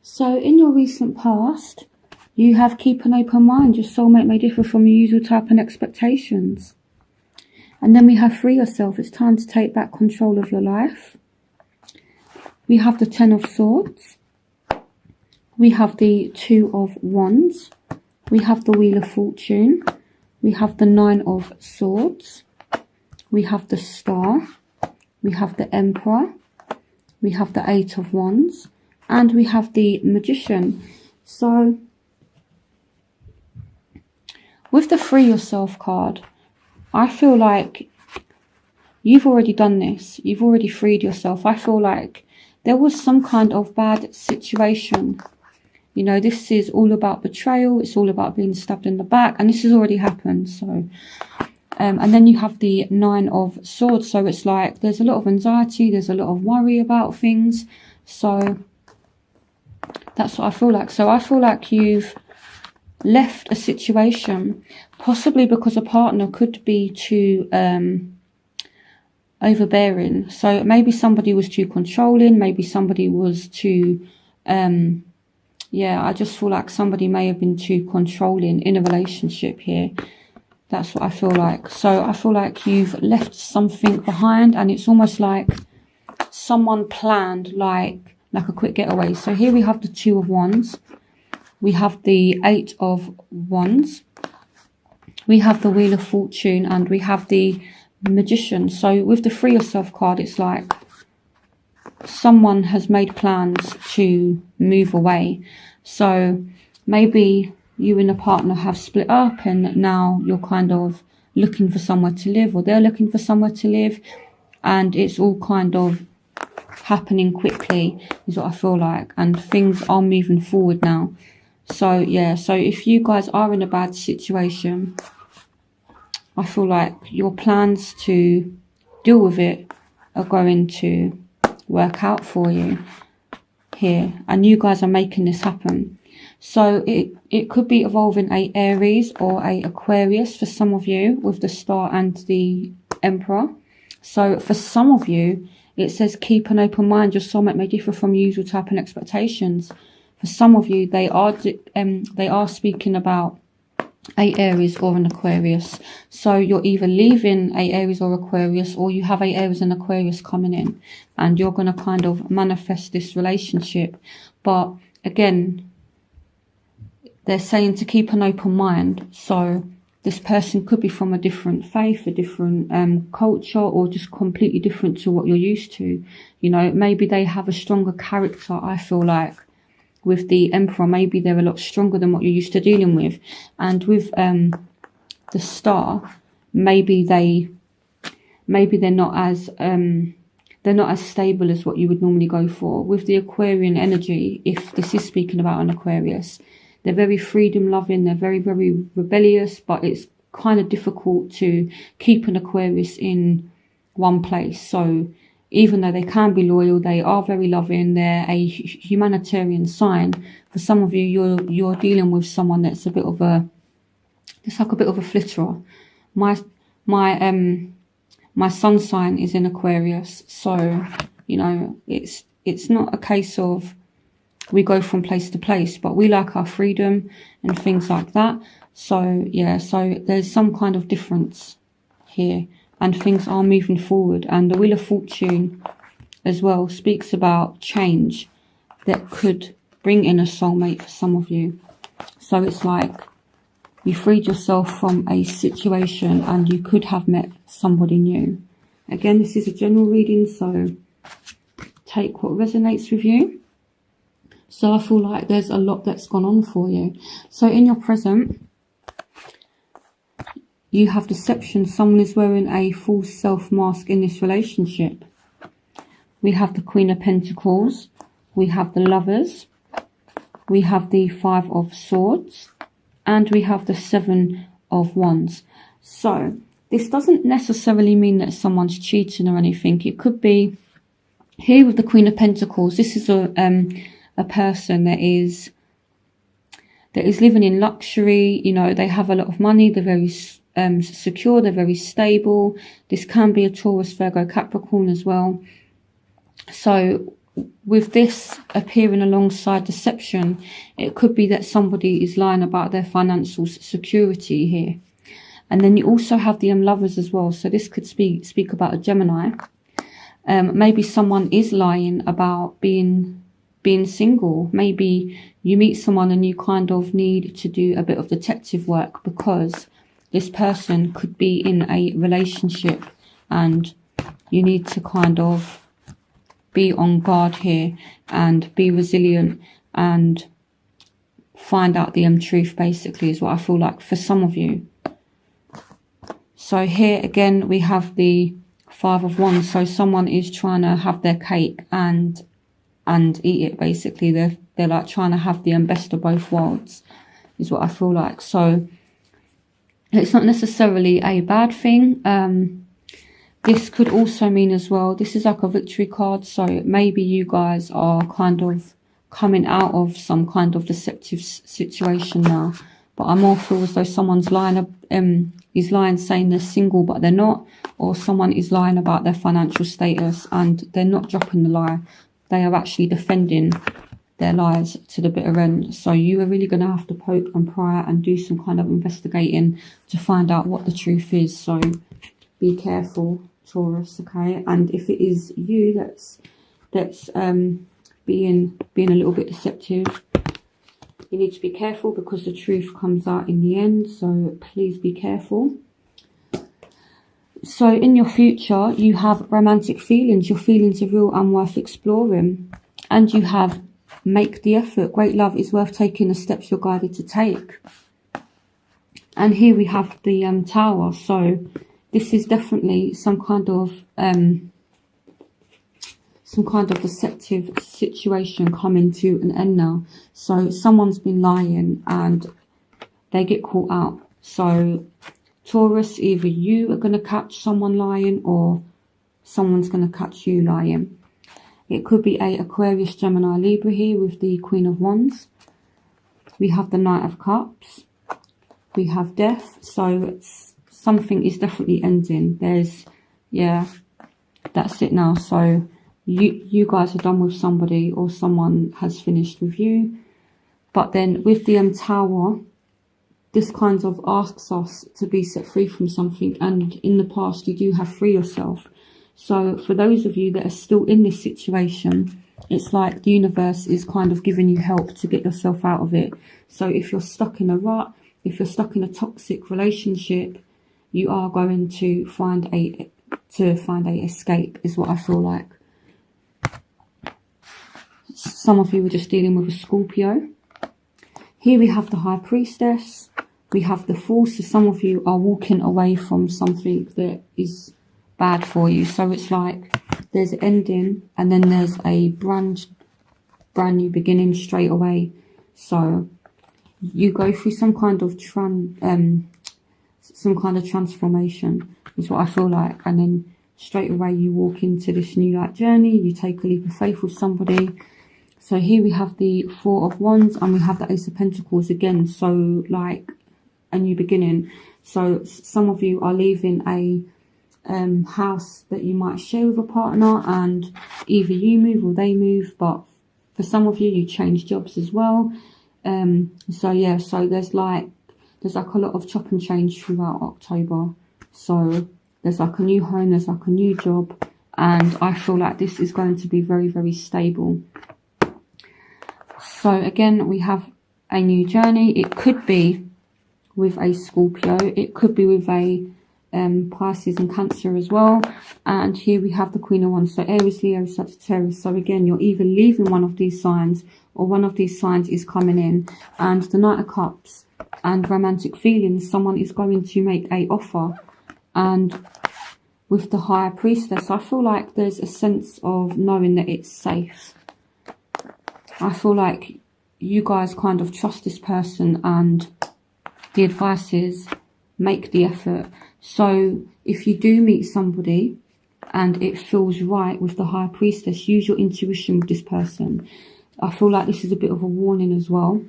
So in your recent past, you have keep an open mind. Your soulmate may differ from your usual type and expectations. And then we have free yourself. It's time to take back control of your life. We have the 10 of Swords. We have the 2 of Wands. We have the Wheel of Fortune. We have the 9 of Swords. We have the Star. We have the Emperor. We have the 8 of Wands. And we have the Magician. So, with the Free Yourself card, I feel like you've already done this. You've already freed yourself. I feel like there was some kind of bad situation. You know, this is all about betrayal. It's all about being stabbed in the back. And this has already happened. So, and then you have the 9 of Swords. So it's like there's a lot of anxiety. There's a lot of worry about things. So that's what I feel like. So I feel like you've left a situation, possibly because a partner could be too overbearing. So maybe somebody was too controlling, maybe somebody was too yeah, I just feel like somebody may have been too controlling in a relationship here. That's what I feel like. So I feel like you've left something behind, and it's almost like someone planned like a quick getaway. So here we have the 2 of Wands. We have the 8 of Wands. We have the Wheel of Fortune, and we have the Magician. So with the Free Yourself card, it's like someone has made plans to move away. So maybe you and a partner have split up, and now you're kind of looking for somewhere to live, or they're looking for somewhere to live, and it's all kind of happening quickly is what I feel like, and things are moving forward now. So yeah, so if you guys are in a bad situation, I feel like your plans to deal with it are going to work out for you here, and you guys are making this happen. So it could be involving a Aries or a Aquarius for some of you, with the Star and the Emperor. So for some of you, it says keep an open mind. Your soulmate may differ from usual type and expectations. For some of you, they are speaking about a Aries or an Aquarius. So you're either leaving a Aries or Aquarius, or you have a Aries and Aquarius coming in, and you're going to kind of manifest this relationship. But again, they're saying to keep an open mind. So this person could be from a different faith, a different culture, or just completely different to what you're used to. You know, maybe they have a stronger character, I feel like. With the Emperor, maybe they're a lot stronger than what you're used to dealing with. And with the Star, maybe they're not as stable as what you would normally go for. With the Aquarian energy, if this is speaking about an Aquarius, they're very freedom loving, they're very, very rebellious, but it's kind of difficult to keep an Aquarius in one place. So even though they can be loyal, they are very loving, they're a humanitarian sign. For some of you, you're dealing with someone that's it's like a bit of a flitterer. My sun sign is in Aquarius, so you know, it's not a case of we go from place to place, but we like our freedom and things like that. So yeah, so there's some kind of difference here, and things are moving forward. And the Wheel of Fortune as well speaks about change that could bring in a soulmate for some of you. So it's like you freed yourself from a situation and you could have met somebody new. Again, this is a general reading, so take what resonates with you. So I feel like there's a lot that's gone on for you. So in your present, you have deception. Someone is wearing a false self mask in this relationship. We have the Queen of Pentacles. We have the Lovers. We have the 5 of Swords. And we have the 7 of Wands. So this doesn't necessarily mean that someone's cheating or anything. It could be, here with the Queen of Pentacles, this is a person that is living in luxury. You know, they have a lot of money, they're very secure, they're very stable. This can be a Taurus, Virgo, Capricorn as well. So with this appearing alongside deception, it could be that somebody is lying about their financial security here. And then you also have the Lovers as well. So this could speak about a Gemini. Maybe someone is lying about being single. Maybe you meet someone and you kind of need to do a bit of detective work, because this person could be in a relationship and you need to kind of be on guard here and be resilient and find out the truth, basically, is what I feel like for some of you. So here again we have the Five of Wands. So someone is trying to have their cake and eat it, basically. They're like trying to have the best of both worlds, is what I feel like. So it's not necessarily a bad thing. This could also mean as well, this is like a victory card. So maybe you guys are kind of coming out of some kind of deceptive situation now. But I more feel as though someone's lying, saying they're single but they're not. Or someone is lying about their financial status and they're not dropping the lie. They are actually defending their lies to the bitter end. So you are really going to have to poke and pry and do some kind of investigating to find out what the truth is. So be careful, Taurus, okay? And if it is you that's being a little bit deceptive, you need to be careful, because the truth comes out in the end. So please be careful. So in your future, you have romantic feelings. Your feelings are real and worth exploring. And you have make the effort. Great love is worth taking the steps you're guided to take. And here we have the Tower. So this is definitely some kind of deceptive situation coming to an end now. So someone's been lying and they get caught out. So Taurus, either you are going to catch someone lying or someone's going to catch you lying. It could be a Aquarius, Gemini, Libra here with the Queen of Wands. We have the Knight of Cups. We have Death. So something is definitely ending. That's it now. So you guys are done with somebody, or someone has finished with you. But then with the Tower, this kind of asks us to be set free from something, and in the past you do have free yourself. So for those of you that are still in this situation, it's like the universe is kind of giving you help to get yourself out of it. So if you're stuck in a rut, if you're stuck in a toxic relationship, you are going to find a escape, is what I feel like. Some of you are just dealing with a Scorpio. Here we have the High Priestess. We have the Fool. So some of you are walking away from something that is bad for you. So it's like there's an ending and then there's a brand new beginning straight away. So you go through some kind of transformation, is what I feel like, and then straight away you walk into this new light journey. You take a leap of faith with somebody. So here we have the Four of Wands and we have the Ace of Pentacles again. So like a new beginning. So some of you are leaving a house that you might share with a partner, and either you move or they move. But for some of you change jobs as well. So there's like a lot of chop and change throughout October. So there's like a new home, there's like a new job, and I feel like this is going to be very, very stable. So again, we have a new journey. It could be with a Scorpio, it could be with a Pisces and Cancer as well. And here we have the Queen of Wands, so Aries, Leo, Sagittarius. So again, you're either leaving one of these signs or one of these signs is coming in. And the Knight of Cups and romantic feelings, someone is going to make a offer. And with the High Priestess, I feel like there's a sense of knowing that it's safe. I feel like you guys kind of trust this person, and the advice is make the effort. So if you do meet somebody and it feels right with the High Priestess, use your intuition with this person. I feel like this is a bit of a warning as well.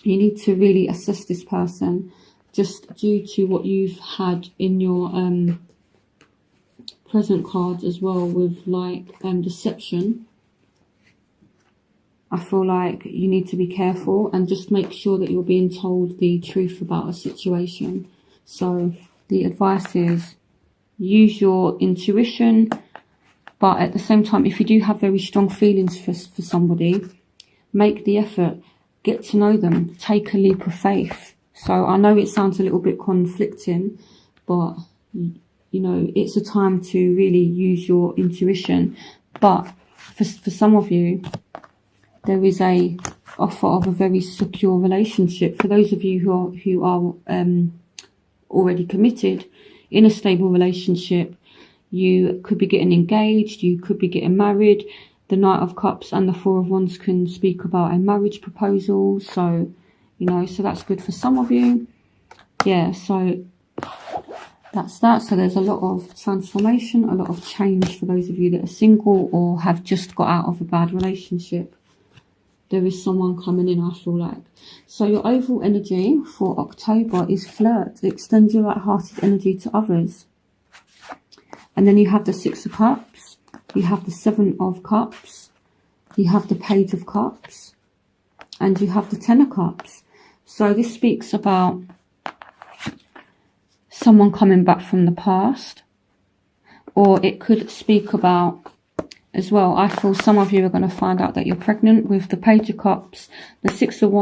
You need to really assess this person just due to what you've had in your present cards as well, with like deception. I feel like you need to be careful and just make sure that you're being told the truth about a situation. So the advice is use your intuition, but at the same time, if you do have very strong feelings for somebody, make the effort, get to know them, take a leap of faith. So I know it sounds a little bit conflicting, but you know, it's a time to really use your intuition. But for some of you, there is a offer of a very secure relationship. For those of you who are already committed in a stable relationship, you could be getting engaged, you could be getting married. The Knight of Cups and the Four of Wands can speak about a marriage proposal. So, you know, so that's good for some of you. Yeah, so that's that. So there's a lot of transformation, a lot of change for those of you that are single or have just got out of a bad relationship. There is someone coming in, I feel like. So your overall energy for October is flirt. Extend your light-hearted energy to others. And then you have the Six of Cups. You have the Seven of Cups. You have the Page of Cups. And you have the Ten of Cups. So this speaks about someone coming back from the past. Or it could speak about, as well, I feel some of you are going to find out that you're pregnant with the Page of Cups. The Six of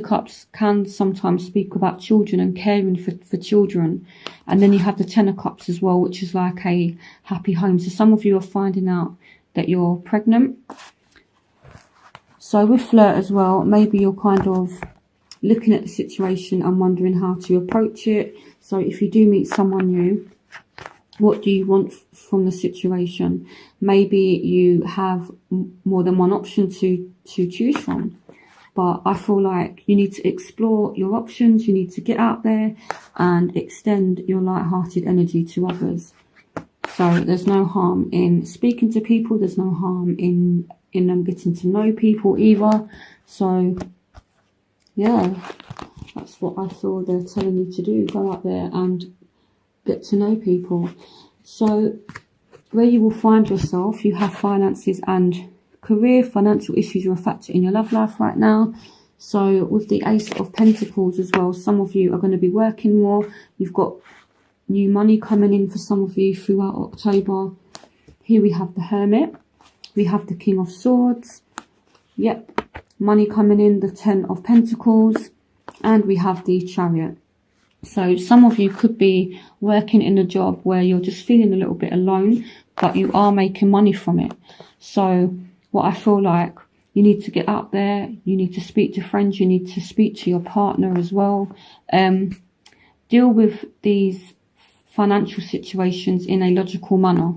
Cups can sometimes speak about children and caring for children. And then you have the Ten of Cups as well, which is like a happy home. So some of you are finding out that you're pregnant. So with flirt as well, maybe you're kind of looking at the situation and wondering how to approach it. So if you do meet someone new, what do you want from the situation? Maybe you have more than one option to choose from. But I feel like you need to explore your options. You need to get out there and extend your light-hearted energy to others. So there's no harm in speaking to people. There's no harm in them getting to know people either. So, yeah, that's what I feel they're telling you to do. Go out there and get to know people. So where you will find yourself, you have finances and career. Financial issues are a factor in your love life right now. So with the Ace of Pentacles as well, some of you are going to be working more. You've got new money coming in for some of you throughout October. Here we have the Hermit. We have the King of Swords. Yep, money coming in, the Ten of Pentacles. And we have the Chariot. So some of you could be working in a job where you're just feeling a little bit alone, but you are making money from it. So what I feel like, you need to get out there, you need to speak to friends, you need to speak to your partner as well. Deal with these financial situations in a logical manner,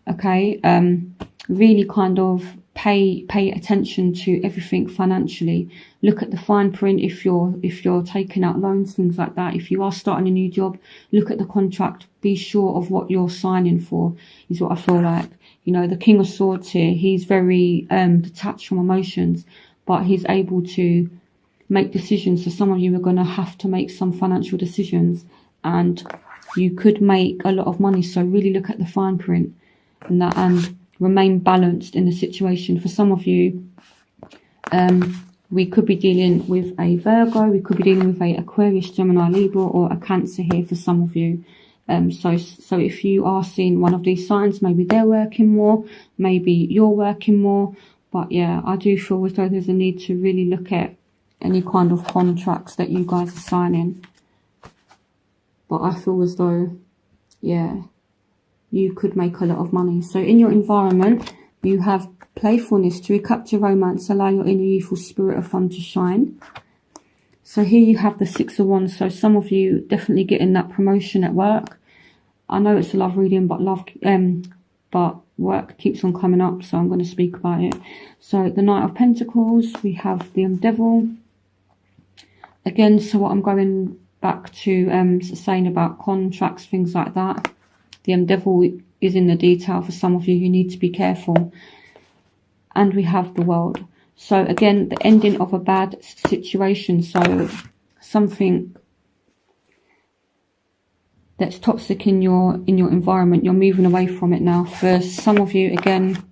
okay? Really kind of pay attention to everything financially. Look at the fine print if you're taking out loans, things like that. If you are starting a new job, look at the contract. Be sure of what you're signing for, is what I feel like. You know, the King of Swords here, he's very detached from emotions, but he's able to make decisions. So some of you are going to have to make some financial decisions, and you could make a lot of money. So really look at the fine print and that, and remain balanced in the situation. For some of you, we could be dealing with a Virgo, we could be dealing with a Aquarius, Gemini, Libra, or a Cancer here for some of you. So if you are seeing one of these signs, maybe they're working more, maybe you're working more. But yeah, I do feel as though there's a need to really look at any kind of contracts that you guys are signing. But I feel as though, yeah, you could make a lot of money. So in your environment, you have playfulness to recapture romance, allow your inner youthful spirit of fun to shine. So here you have the Six of Wands. So some of you definitely getting that promotion at work. I know it's a love reading, but work keeps on coming up, so I'm going to speak about it. So the Knight of Pentacles, we have the Devil. Again, so what I'm going back to saying about contracts, things like that. The Devil is in the detail for some of you. You need to be careful. And we have the World. So again, the ending of a bad situation. So something that's toxic in your environment, you're moving away from it now. For some of you, again,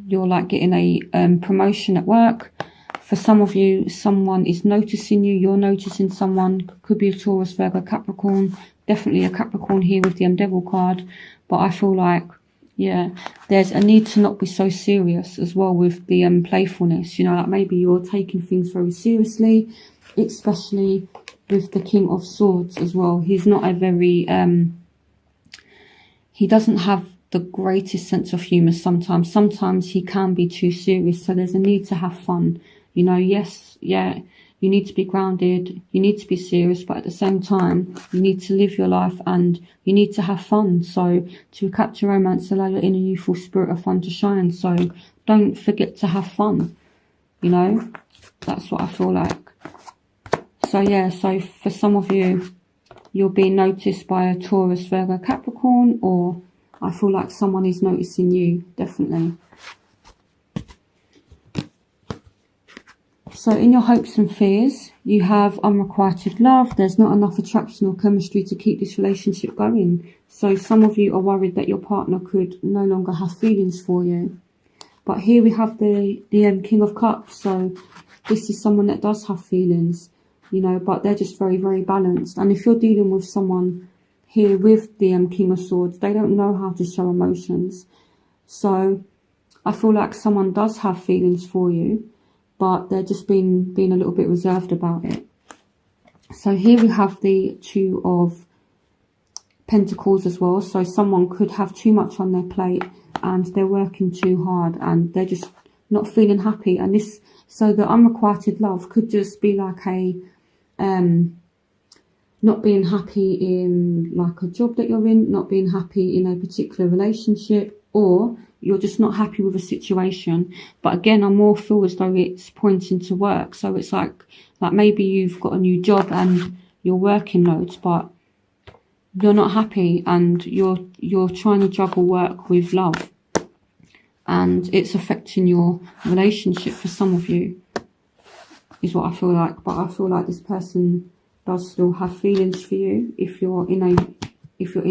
you're like getting a promotion at work. For some of you, someone is noticing you, you're noticing someone. Could be a Taurus, Virgo, Capricorn. Definitely a Capricorn here with the Devil card. But I feel like, yeah, there's a need to not be so serious as well with the playfulness. You know, like maybe you're taking things very seriously, especially with the King of Swords as well. He's not a very, he doesn't have the greatest sense of humour sometimes. Sometimes he can be too serious. So there's a need to have fun. You know, yes, yeah, you need to be grounded, you need to be serious, but at the same time, you need to live your life and you need to have fun. So to capture romance, allow your inner youthful spirit of fun to shine. So don't forget to have fun, you know, that's what I feel like. So yeah, so for some of you, you're being noticed by a Taurus, Virgo, Capricorn, or I feel like someone is noticing you, definitely. So in your hopes and fears, you have unrequited love. There's not enough attraction or chemistry to keep this relationship going. So some of you are worried that your partner could no longer have feelings for you. But here we have the King of Cups. So this is someone that does have feelings, you know, but they're just very, very balanced. And if you're dealing with someone here with the King of Swords, they don't know how to show emotions. So I feel like someone does have feelings for you, but they're just being a little bit reserved about it. So here we have the Two of Pentacles as well. So someone could have too much on their plate and they're working too hard and they're just not feeling happy. And this, so the unrequited love could just be like a not being happy in like a job that you're in, not being happy in a particular relationship, or you're just not happy with a situation. But again, I more feel as though it's pointing to work. So it's like maybe you've got a new job and you're working loads, but you're not happy and you're trying to juggle work with love. And it's affecting your relationship for some of you, is what I feel like. But I feel like this person does still have feelings for you if you're in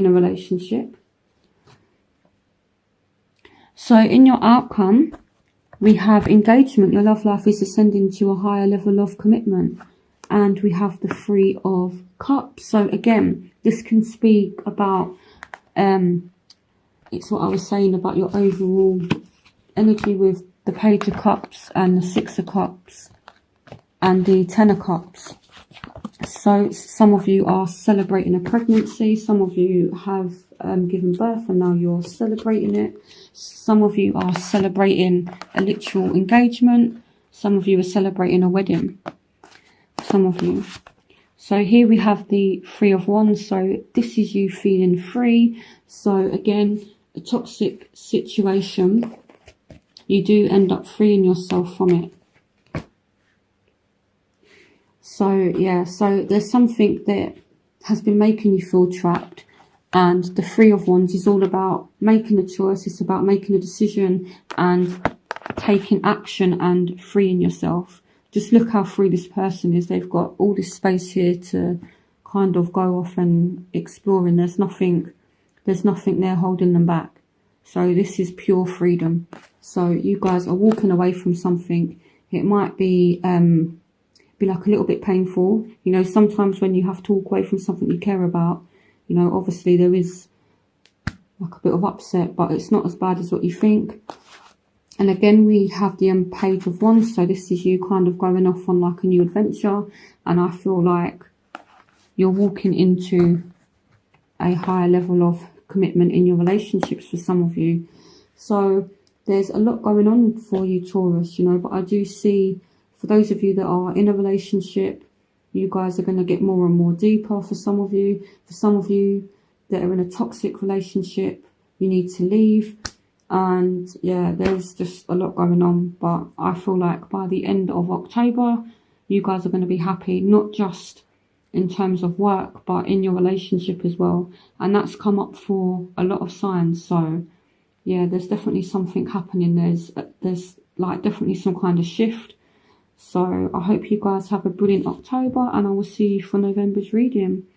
a relationship. So in your outcome, we have engagement. Your love life is ascending to a higher level of commitment. And we have the Three of Cups. So again, this can speak about, it's what I was saying about your overall energy with the Page of Cups and the Six of Cups and the Ten of Cups. So some of you are celebrating a pregnancy. Some of you have given birth and now you're celebrating it. Some of you are celebrating a literal engagement. Some of you are celebrating a wedding. Some of you. So here we have the Three of Wands. So this is you feeling free. So again, a toxic situation, you do end up freeing yourself from it. So yeah, so there's something that has been making you feel trapped. And the Three of Wands is all about making a choice. It's about making a decision and taking action and freeing yourself. Just look how free this person is. They've got all this space here to kind of go off and explore, and there's nothing there holding them back. So this is pure freedom. So you guys are walking away from something. It might be like a little bit painful. You know, sometimes when you have to walk away from something you care about, you know, obviously there is like a bit of upset, but it's not as bad as what you think. And again, we have the Page of Wands. So this is you kind of going off on like a new adventure. And I feel like you're walking into a higher level of commitment in your relationships for some of you. So there's a lot going on for you, Taurus, you know, but I do see for those of you that are in a relationship, you guys are going to get more and more deeper for some of you. For some of you that are in a toxic relationship, you need to leave. And yeah, there's just a lot going on. But I feel like by the end of October, you guys are going to be happy, not just in terms of work, but in your relationship as well. And that's come up for a lot of signs. So yeah, there's definitely something happening. There's like definitely some kind of shift. So I hope you guys have a brilliant October, and I will see you for November's reading.